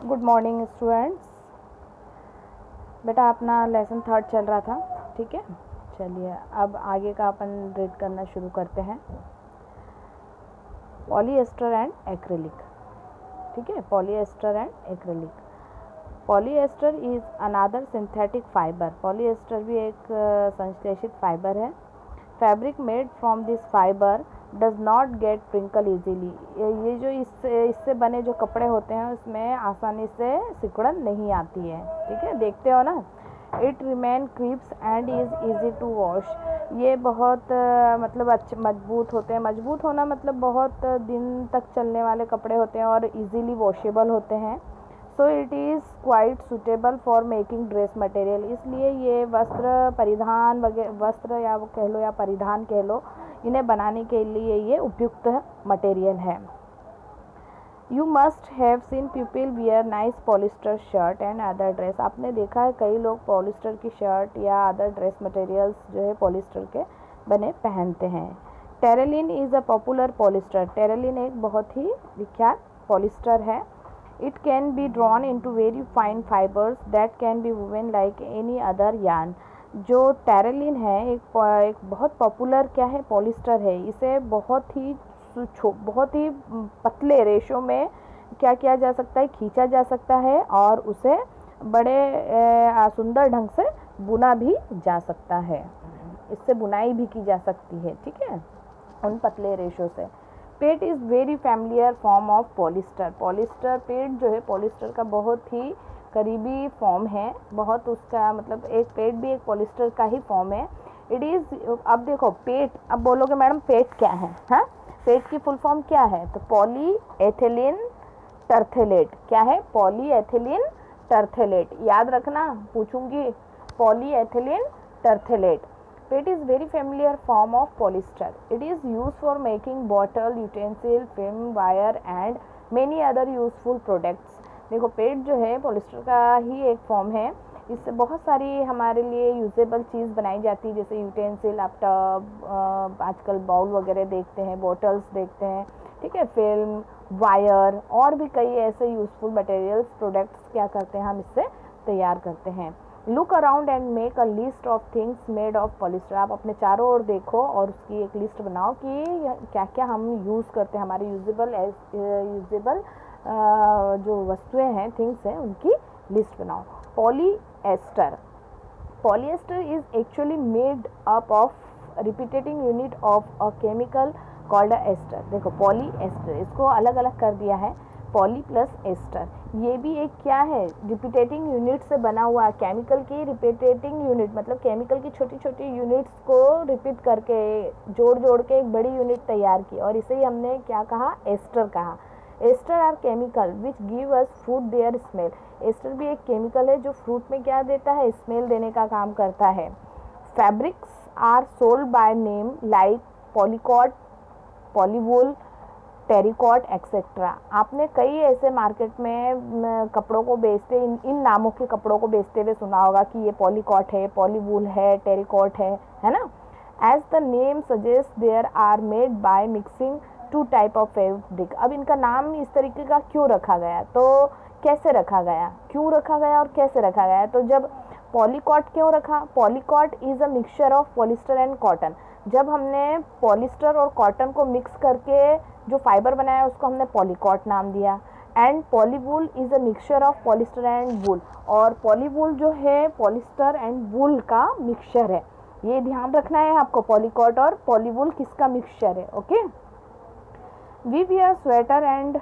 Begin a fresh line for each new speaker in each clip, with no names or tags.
Good morning students. बेटा अपना lesson 3 चल रहा था, ठीक है। चलिए अब आगे का अपन रीड करना शुरू करते हैं। पॉलीएस्टर एंड एक्रिलिक, ठीक है। Polyester and acrylic. Polyester is another synthetic fibre. Polyester भी एक संश्लेषित फाइबर है। Fabric made from this fibre does not get wrinkle easily. ये जो इससे बने जो कपड़े होते हैं उसमें आसानी से सिकुड़न नहीं आती है, ठीक है। देखते हो ना, it remain creeps and is easy to wash. ये बहुत मतलब अच्छे मजबूत होते हैं। मजबूत होना मतलब बहुत दिन तक चलने वाले कपड़े होते हैं और इजीली वॉशेबल होते हैं। So it is quite suitable for making dress material. इसलिए ये वस्त्र परिधान वगैरह, वस्त्र या कह लो या परिधान कह लो, इन्हें बनाने के लिए ये उपयुक्त मटेरियल है। You must have seen people wear nice polyester shirt and other dress. आपने देखा है कई लोग पॉलिस्टर की शर्ट या अदर ड्रेस मटेरियल्स जो है पॉलिस्टर के बने पहनते हैं। Terylene is a popular polyester. Terylene एक बहुत ही विख्यात पॉलिस्टर है। It can be drawn into very fine fibers that can be woven like any other yarn. जो टेरेलिन है एक बहुत पॉपुलर क्या है पॉलिस्टर है। इसे बहुत ही पतले रेशों में क्या किया जा सकता है, खींचा जा सकता है और उसे बड़े सुंदर ढंग से बुना भी जा सकता है। इससे बुनाई भी की जा सकती है, ठीक है, उन पतले रेशों से। PET is very familiar form of polyester. Polyester PET जो है पॉलिस्टर का बहुत ही करीबी फॉर्म है। बहुत उसका मतलब एक पेट भी एक पॉलिस्टर का ही फॉर्म है। इट इज़, अब देखो पेट, अब बोलोगे मैडम पेट क्या है, हाँ, पेट की फुल फॉर्म क्या है, तो पॉली एथिलीन टर्थेलेट। क्या है, पॉली एथिलीन टर्थेलेट। याद रखना, पूछूंगी, poly ethylene terephthalate. It is very familiar form of polyester. It is used for making bottle, utensil, film, wire and many other useful products. देखो पेट जो है पॉलिस्टर का ही एक फॉर्म है। इससे बहुत सारी हमारे लिए यूजेबल चीज़ बनाई जाती है, जैसे यूटेंसिल, लैपटॉप, आजकल बाउल वगैरह देखते हैं, बॉटल्स देखते हैं, ठीक है, फिल्म, वायर और भी कई ऐसे यूजफुल मटेरियल्स, प्रोडक्ट्स क्या करते हैं हम इससे तैयार करते हैं। Look around and make a list of things made of polyester. आप अपने चारों ओर देखो और उसकी एक लिस्ट बनाओ कि क्या क्या हम यूज़ करते हैं, हमारी यूजेबल जो वस्तुएं हैं, थिंग्स हैं, उनकी लिस्ट बनाओ। Polyester. Polyester is actually made up of repeating unit of a chemical called ester. देखो पॉलीएस्टर, इसको अलग अलग कर दिया है, पॉली प्लस एस्टर। ये भी एक क्या है, रिपीटेटिंग यूनिट से बना हुआ। केमिकल की रिपीटेटिंग यूनिट मतलब केमिकल की छोटी छोटी यूनिट्स को रिपीट करके जोड़ के एक बड़ी यूनिट तैयार की और इसे ही हमने क्या कहा, एस्टर कहा। Ester are chemical which give us fruit their smell. Ester भी एक केमिकल है जो फ्रूट में क्या देता है, स्मेल देने का काम करता है। Fabrics are sold by name like polycot, polywool, terricot etcetera. आपने कई ऐसे मार्केट में कपड़ों को बेचते, इन नामों के कपड़ों को बेचते हुए सुना होगा कि ये पॉलीकॉट है, पॉलीवूल है, टेरिकॉट है ना। As the name suggest there are made by mixing 2 type of fabric. अब इनका नाम इस तरीके का क्यों रखा गया, तो कैसे रखा गया, क्यों रखा गया और कैसे रखा गया, तो जब पॉलीकॉट क्यों रखा, polycot is a mixture of polyester and cotton. जब हमने पॉलिस्टर और कॉटन को मिक्स करके जो फाइबर बनाया उसको हमने पॉलीकॉट नाम दिया। And polywool is a mixture of polyester and wool. और पॉलीवूल जो है पॉलिस्टर एंड वूल का मिक्सचर है, ये ध्यान रखना है आपको, पॉलीकॉट और पॉलीवूल किसका मिक्सचर है, okay. We wear sweater and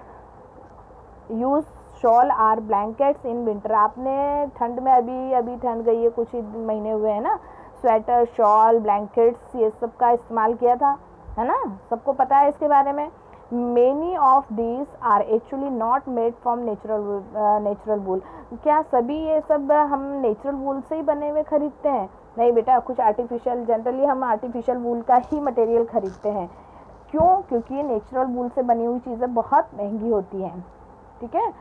use shawl or blankets in winter. आपने ठंड में, अभी ठंड गई है, कुछ ही महीने हुए हैं ना, स्वेटर, शॉल, ब्लैंकेट्स ये सब का इस्तेमाल किया था, है ना, सबको पता है इसके बारे में। Many of these are actually not made from natural wool. क्या सभी ये सब हम नेचुरल वूल से ही बने हुए खरीदते हैं? नहीं बेटा, कुछ आर्टिफिशियल, जनरली हम आर्टिफिशियल वूल का ही मटेरियल खरीदते हैं। क्यों? क्योंकि नेचुरल वूल से बनी हुई चीज़ें बहुत महंगी होती हैं, ठीक है।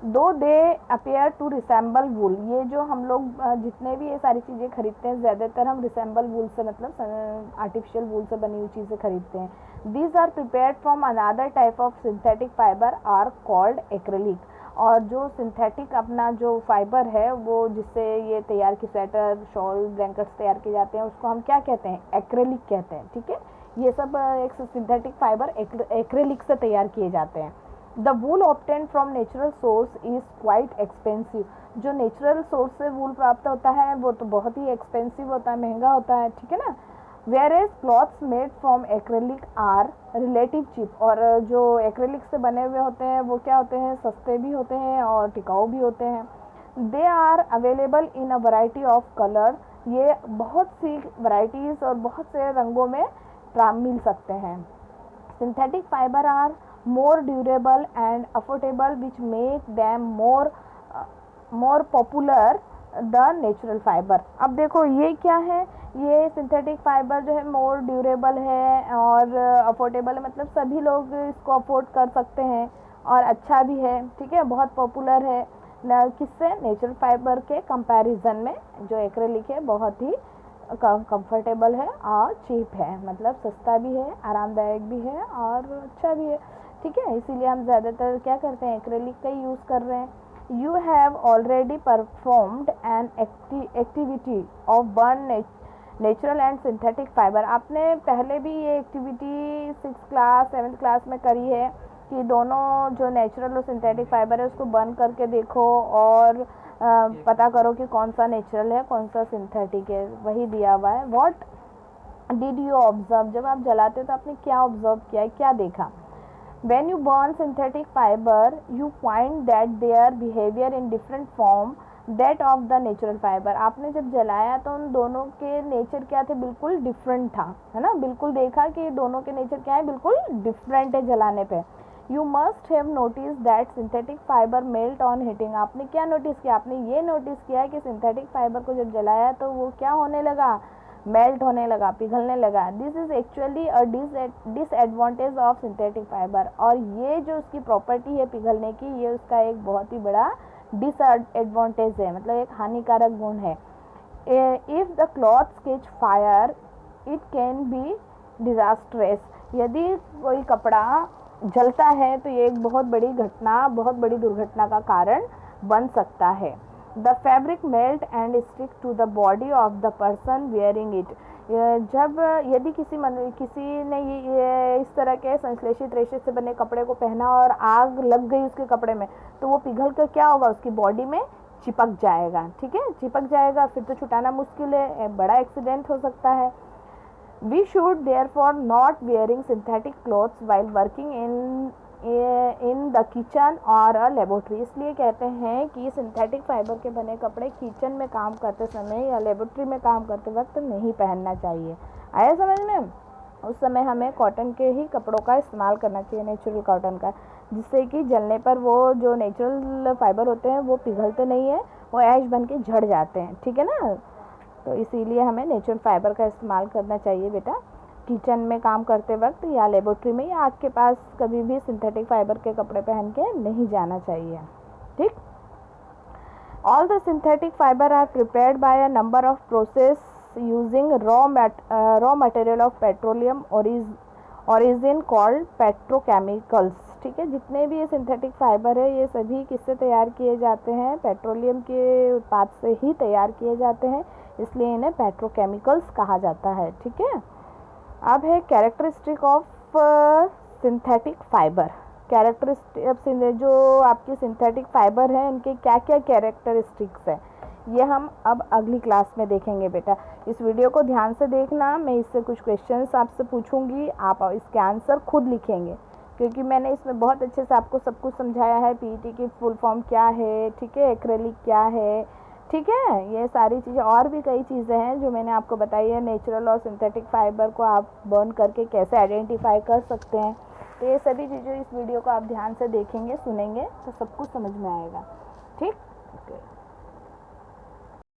दो दे अपेयर टू रिसेंबल वूल। ये जो हम लोग जितने भी ये सारी चीज़ें खरीदते हैं ज़्यादातर हम रिसेंबल वूल से मतलब आर्टिफिशियल वूल से बनी हुई चीज़ें खरीदते हैं। These are prepared from another type of synthetic fibre are called acrylic. और जो सिंथेटिक अपना जो फाइबर है वो जिससे ये तैयार की स्वेटर, शॉल, ब्लैंकेट्स तैयार किए जाते हैं उसको हम क्या कहते हैं? एक्रेलिक कहते हैं। ठीक है, ये सब एक सिंथेटिक फाइबर एक्रेलिक से तैयार किए जाते हैं। The wool obtain from natural source is quite expensive. जो नेचुरल सोर्स से वूल प्राप्त होता है वो तो बहुत ही एक्सपेंसिव होता है, महंगा होता है। ठीक है ना। Whereas cloths made from acrylic are relative cheap, और जो एक्रेलिक से बने हुए होते हैं वो क्या होते हैं? सस्ते भी होते हैं और टिकाऊ भी होते हैं। They are available in a variety of color, ये बहुत सी वैराइटीज़ और बहुत से रंगों में मिल सकते हैं। Synthetic fiber are more durable and affordable which make them more popular the natural fibre. अब देखो ये क्या है? ये सिंथेटिक फाइबर जो है मोर ड्यूरेबल है और अफोर्डेबल है, मतलब सभी लोग इसको अफोर्ड कर सकते हैं और अच्छा भी है। ठीक है, बहुत पॉपुलर है किससे? नेचुरल फाइबर के कंपैरिजन में जो एक्रेलिक है बहुत ही कंफर्टेबल है और चीप है, मतलब सस्ता भी है, आरामदायक भी है और अच्छा भी है। ठीक है, इसीलिए हम ज़्यादातर क्या करते हैं? एक्रेलिक का यूज़ कर रहे हैं। You have already performed an activity of burn natural and synthetic fiber। आपने पहले भी ये activity 6th class 7th class में करी है कि दोनों जो नेचुरल और सिंथेटिक फाइबर है उसको बर्न करके देखो और पता करो कि कौन सा नेचुरल है कौन सा सिंथेटिक है, वही दिया हुआ है। What did you observe? जब आप जलाते हो तो आपने क्या ऑब्जर्व किया है, क्या देखा? When you burn synthetic fiber, you find that their behavior in different form that of the natural fiber। आपने जब जलाया तो उन दोनों के नेचर क्या थे? बिल्कुल डिफरेंट था, है ना। बिल्कुल देखा कि दोनों के नेचर क्या है? बिल्कुल डिफरेंट है जलाने पे। You must have noticed that synthetic fiber melt on heating। आपने क्या नोटिस किया? आपने ये नोटिस किया कि सिंथेटिक फाइबर को जब जलाया तो वो क्या होने लगा? मेल्ट होने लगा, पिघलने लगा। This is actually a disadvantage of synthetic fibre. और ये जो उसकी प्रॉपर्टी है पिघलने की, ये उसका एक बहुत ही बड़ा डिसएडवांटेज है, मतलब एक हानिकारक गुण है। If the cloth catch fire it can be disastrous. यदि कोई कपड़ा जलता है तो ये एक बहुत बड़ी घटना, बहुत बड़ी दुर्घटना का कारण बन सकता है। The fabric melt and stick to the body of the person wearing it. जब यदि किसी ने ये इस तरह के संश्लेषित रेशे से बने कपड़े को पहना और आग लग गई उसके कपड़े में, तो वो पिघल कर क्या होगा? उसकी बॉडी में चिपक जाएगा। ठीक है, चिपक जाएगा, फिर तो छुटाना मुश्किल है, बड़ा एक्सीडेंट हो सकता है। We should therefore not wearing synthetic clothes while working in the kitchen और अ लेबोरेटरी। इसलिए कहते हैं कि सिंथेटिक फाइबर के बने कपड़े किचन में काम करते समय या लेबोरेटरी में काम करते वक्त नहीं पहनना चाहिए। आया समझ में? उस समय हमें कॉटन के ही कपड़ों का इस्तेमाल करना चाहिए, नेचुरल कॉटन का, जिससे कि जलने पर वो जो नेचुरल फाइबर होते हैं वो पिघलते नहीं है, वो ऐश बन के झड़ जाते हैं। ठीक है ना। तो इसीलिए हमें नेचुरल फाइबर का इस्तेमाल करना चाहिए बेटा, किचन में काम करते वक्त या लेबोरेटरी में या आग के पास कभी भी सिंथेटिक फाइबर के कपड़े पहन के नहीं जाना चाहिए। ठीक। All the synthetic fibre are prepared by a number of process using raw material of petroleum origin called petrochemicals. ठीक है, जितने भी ये सिंथेटिक फाइबर है ये सभी किससे तैयार किए जाते हैं? पेट्रोलियम के उत्पाद से ही तैयार किए जाते हैं, इसलिए इन्हें पेट्रोकेमिकल्स कहा जाता है। ठीक है। अब है characteristic of synthetic fibre. Characteristic जो आपके सिंथेटिक फाइबर हैं उनके क्या क्या कैरेक्टरिस्टिक्स हैं, ये हम अब अगली क्लास में देखेंगे बेटा। इस वीडियो को ध्यान से देखना, मैं इससे कुछ क्वेश्चंस आपसे पूछूंगी, आप इसके आंसर खुद लिखेंगे, क्योंकि मैंने इसमें बहुत अच्छे से आपको सब कुछ समझाया है। पीईटी की फुल फॉर्म क्या है, ठीक है, एक्रेलिक क्या है, ठीक है, ये सारी चीज़ें और भी कई चीज़ें हैं जो मैंने आपको बताई है। नेचुरल और सिंथेटिक फाइबर को आप बर्न करके कैसे आइडेंटिफाई कर सकते हैं, तो ये सभी चीज़ें इस वीडियो को आप ध्यान से देखेंगे, सुनेंगे तो सब कुछ समझ में आएगा। ठीक।